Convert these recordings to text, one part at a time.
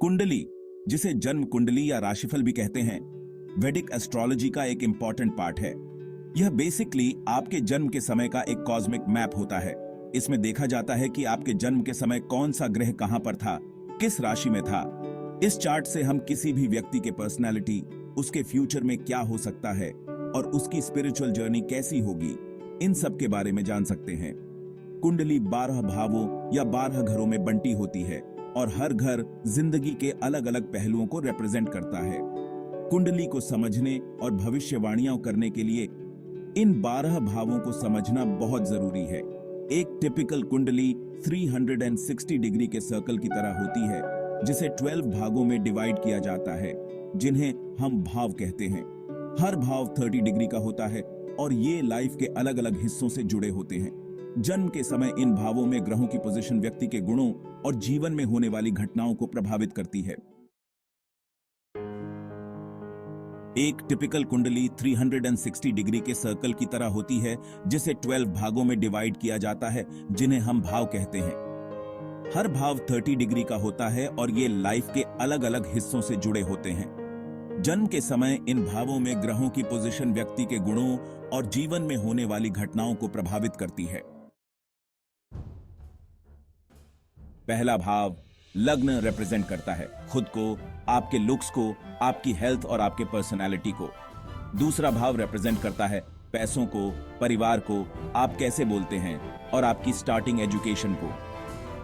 कुंडली, जिसे जन्म कुंडली या राशिफल भी कहते हैं, वैदिक एस्ट्रोलॉजी का एक इंपॉर्टेंट पार्ट है। यह बेसिकली आपके जन्म के समय का एक कॉस्मिक मैप होता है। इसमें देखा जाता है कि आपके जन्म के समय कौन सा ग्रह कहां पर था, किस राशि में था। इस चार्ट से हम किसी भी व्यक्ति के पर्सनैलिटी, उसके फ्यूचर में क्या हो सकता है और उसकी स्पिरिचुअल जर्नी कैसी होगी, इन सब के बारे में जान सकते हैं। कुंडली 12 भावों या 12 घरों में बंटी होती है और हर घर जिंदगी के अलग अलग पहलुओं को रिप्रेजेंट करता है। कुंडली को समझने और भविष्यवाणियां करने के लिए इन 12 भावों को समझना बहुत जरूरी है। एक टिपिकल कुंडली 360 डिग्री के सर्कल की तरह होती है, जिसे 12 भागों में डिवाइड किया जाता है, जिन्हें हम भाव कहते हैं। हर भाव 30 डिग्री का होता है और ये लाइफ के अलग अलग हिस्सों से जुड़े होते हैं। जन्म के समय इन भावों में ग्रहों की पोजीशन व्यक्ति के गुणों और जीवन में होने वाली घटनाओं को प्रभावित करती है। एक टिपिकल कुंडली 360 डिग्री के सर्कल की तरह होती है, जिसे 12 भागों में डिवाइड किया जाता है, जिन्हें हम भाव कहते हैं। हर भाव 30 डिग्री का होता है और ये लाइफ के अलग अलग हिस्सों से जुड़े होते हैं। जन्म के समय इन भावों में ग्रहों की पोजीशन व्यक्ति के गुणों और जीवन में होने वाली घटनाओं को प्रभावित करती है। पहला भाव लग्न रिप्रेजेंट करता है खुद को, आपके लुक्स को, आपकी हेल्थ और आपके पर्सनालिटी को। दूसरा भाव रिप्रेजेंट करता है पैसों को, परिवार को, आप कैसे बोलते हैं और आपकी स्टार्टिंग एजुकेशन को।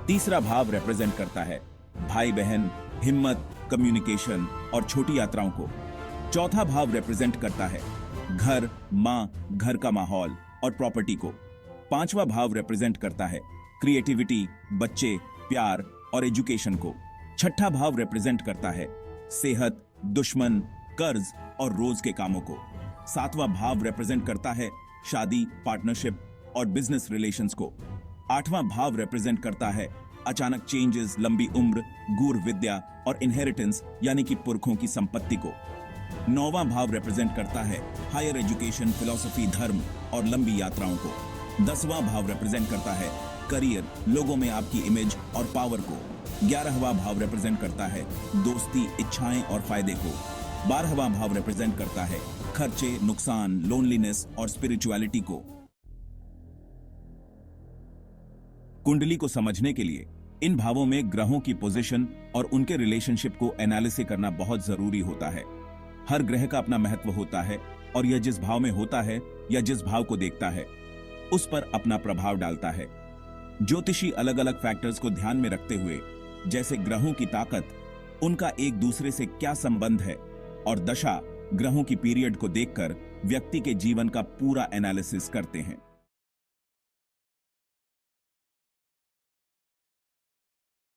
तीसरा भाव रिप्रेजेंट करता है भाई बहन, हिम्मत, कम्युनिकेशन और छोटी यात्राओं को। चौथा भाव रिप्रेजेंट करता है घर, मां, घर का माहौल और प्रॉपर्टी को। पांचवा भाव रिप्रेजेंट करता है क्रिएटिविटी, बच्चे, प्यार और एजुकेशन को। छठा भाव रिप्रेजेंट करता है सेहत, दुश्मन, कर्ज और रोज के कामों को। सातवां भाव रिप्रेजेंट करता है शादी, पार्टनरशिप और बिजनेस रिलेशंस को। आठवां भाव रिप्रेजेंट करता है अचानक चेंजेस, लंबी उम्र, गूढ़ विद्या और इनहेरिटेंस यानी कि पुरखों की संपत्ति को। नौवां भाव रिप्रेजेंट करता है हायर एजुकेशन, फिलॉसफी, धर्म और लंबी यात्राओं को। 10वां भाव रिप्रेजेंट करता है करियर, लोगों में आपकी इमेज और पावर को। 11वां भाव रिप्रेजेंट करता है दोस्ती, इच्छाएं और फायदे को। 12वां भाव रिप्रेजेंट करता है खर्चे, नुकसान, लोनलीनेस और स्पिरिचुअलिटी को। कुंडली को समझने के लिए इन भावों में ग्रहों की पोजीशन और उनके रिलेशनशिप को एनालिसिस करना बहुत जरूरी होता है। हर ग्रह का अपना महत्व होता है और यह जिस भाव में होता है या जिस भाव को देखता है, उस पर अपना प्रभाव डालता है। ज्योतिषी अलग अलग फैक्टर्स को ध्यान में रखते हुए, जैसे ग्रहों की ताकत, उनका एक दूसरे से क्या संबंध है और दशा, ग्रहों की पीरियड को देखकर व्यक्ति के जीवन का पूरा एनालिसिस करते हैं।